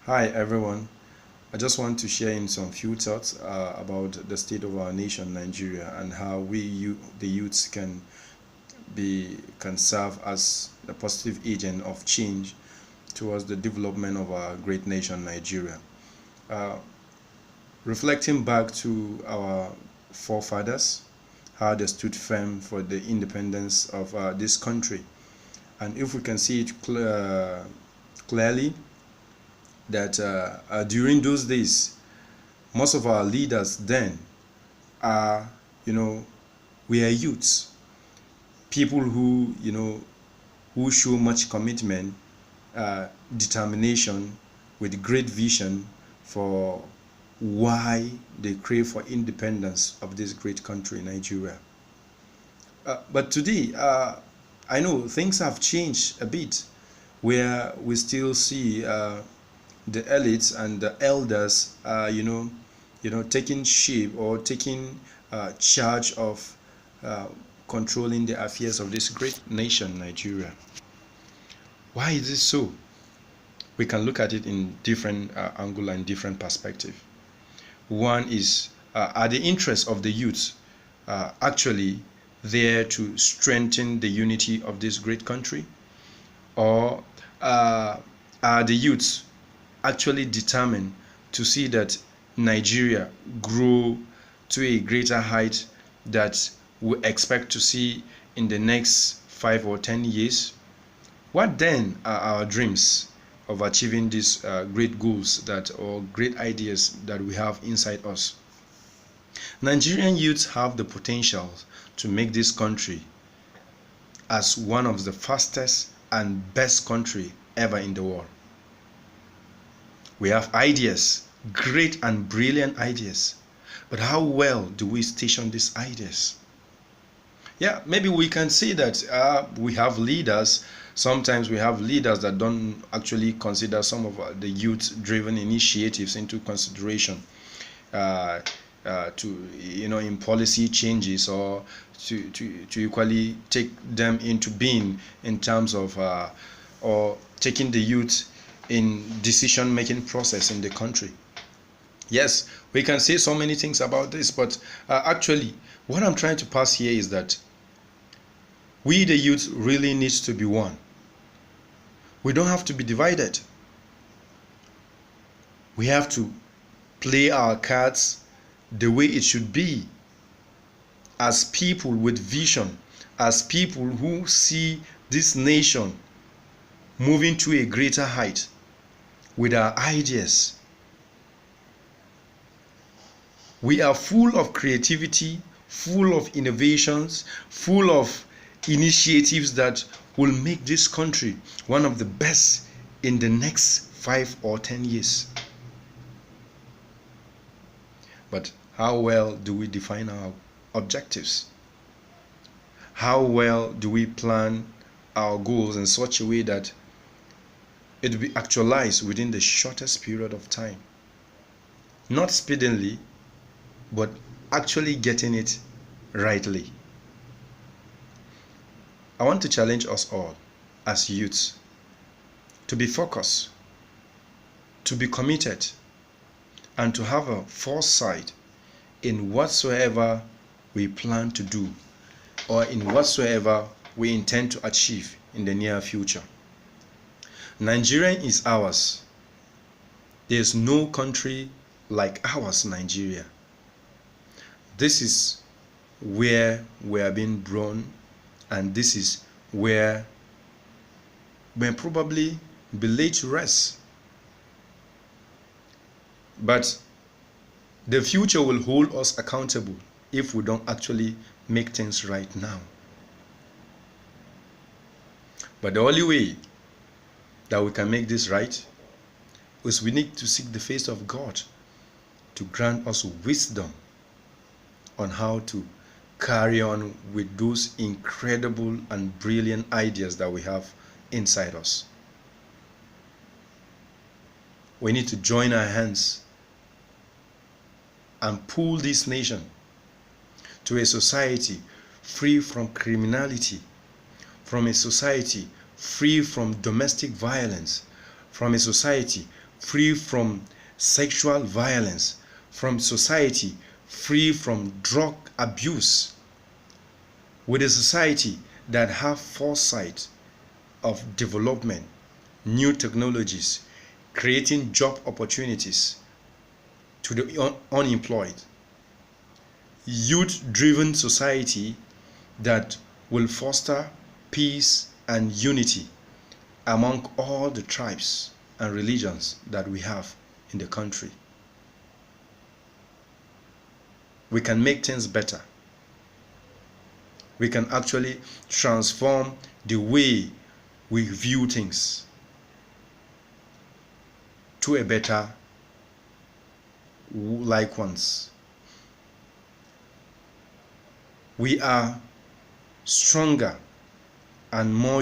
Hi everyone. I just want to share in some few thoughts about the state of our nation, Nigeria, and how the youths, can serve as a positive agent of change towards the development of our great nation, Nigeria. Uh, Reflecting back to our forefathers, how they stood firm for the independence of this country, and if we can see it clearly, that during those days, most of our leaders then are, we are youths, people who show much commitment, determination, with great vision for why they crave for independence of this great country, Nigeria. But today, I know things have changed a bit, where we still see the elites and the elders, taking shape or taking charge of controlling the affairs of this great nation, Nigeria. Why is this so? We can look at it in different angle and different perspective. One is, are the interests of the youth actually there to strengthen the unity of this great country, or are the youths actually determined to see that Nigeria grow to a greater height that we expect to see in the next 5 or 10 years? What then are our dreams of achieving these great goals or great ideas that we have inside us? Nigerian youths have the potential to make this country as one of the fastest and best country ever in the world. We have ideas, great and brilliant ideas, but how well do we station these ideas? Yeah, maybe we can say that we have leaders. Sometimes we have leaders that don't actually consider some of the youth-driven initiatives into consideration in policy changes, or to equally take them into being in terms of or taking the youth in decision-making process in the country. Yes, we can say so many things about this, but actually, what I'm trying to pass here is that we, the youth, really needs to be one. We don't have to be divided. We have to play our cards the way it should be, as people with vision, as people who see this nation moving to a greater height with our ideas. We are full of creativity, full of innovations, full of initiatives that will make this country one of the best in the next 5 or 10 years. But how well do we define our objectives? How well do we plan our goals in such a way that it will be actualized within the shortest period of time? Not speedily, but actually getting it rightly. I want to challenge us all as youths to be focused, to be committed, and to have a foresight in whatsoever we plan to do, or in whatsoever we intend to achieve in the near future. Nigeria is ours. There's no country like ours, Nigeria. This is where we are being drawn, and this is where we'll probably be laid to rest. But the future will hold us accountable if we don't actually make things right now. But the only way that we can make this right is we need to seek the face of God to grant us wisdom on how to carry on with those incredible and brilliant ideas that we have inside us. We need to join our hands and pull this nation to a society free from criminality, from a society free from domestic violence, from a society free from sexual violence, from society free from drug abuse, with a society that have foresight of development, new technologies, creating job opportunities to the unemployed, youth-driven society that will foster peace and unity among all the tribes and religions that we have in the country. We can make things better. We can actually transform the way we view things to a better like once. We are stronger and more